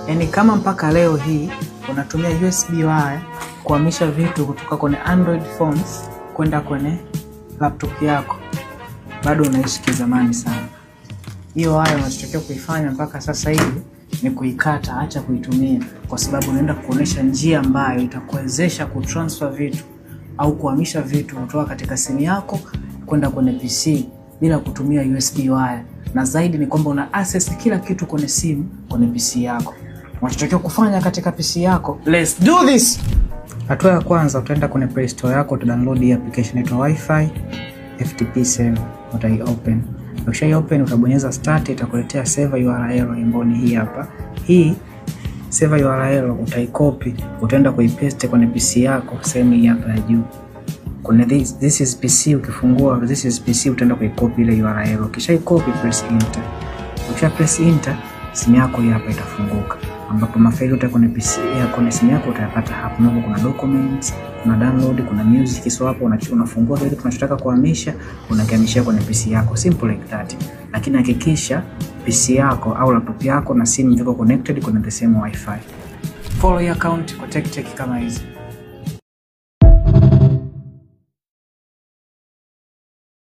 Yani kama mpaka leo hii unatumia USB wire kuhamisha vitu kutoka kwenye Android phones kwenda kwenye laptop yako, bado unaishi kizamani sana. Hiyo wire unachotakiwa kuifanya mpaka sasa hivi ni kuikata, acha kuitumia, kwa sababu unaenda kuonesha njia ambayo itakuwezesha kutransfer vitu au kuhamisha vitu kutoka katika simu yako kwenda kwenye PC bila kutumia USB wire. Na zaidi ni kwamba una access kila kitu kwenye simu, kwenye PC yako. Unachotakiwa kufanya katika PC yako, let's do this. Hatua ya kwanza, utaenda kwenye Play Store yako, utadownload hii application inaitwa Wi-Fi FTP Save, utai-open. Ukisha-open utabonyeza start, itakuletea save URL ambayo ni hii hapa. Hii save URL utaicopy, utaenda kuipaste kwenye PC yako sehemu hii hapa ya juu. Kwenye this is PC, ukifungua this is PC utaenda kuicopy ile URL. Ukisha-copy press enter. Ukisha press enter, simu yako hii hapa itafunguka, ambapo mafaili yote kwenye PC yako, kwenye simu yako utayapata hapo. Hapo kuna documents, kuna download, kuna music. So hapo unafungua kile tunachotaka kuhamisha, unakihamishia kwenye PC yako, simple like that. Lakini hakikisha PC yako au laptop yako na simu ziko connected kwenye the same Wi-Fi. Follow your account kwa tech kama hizi.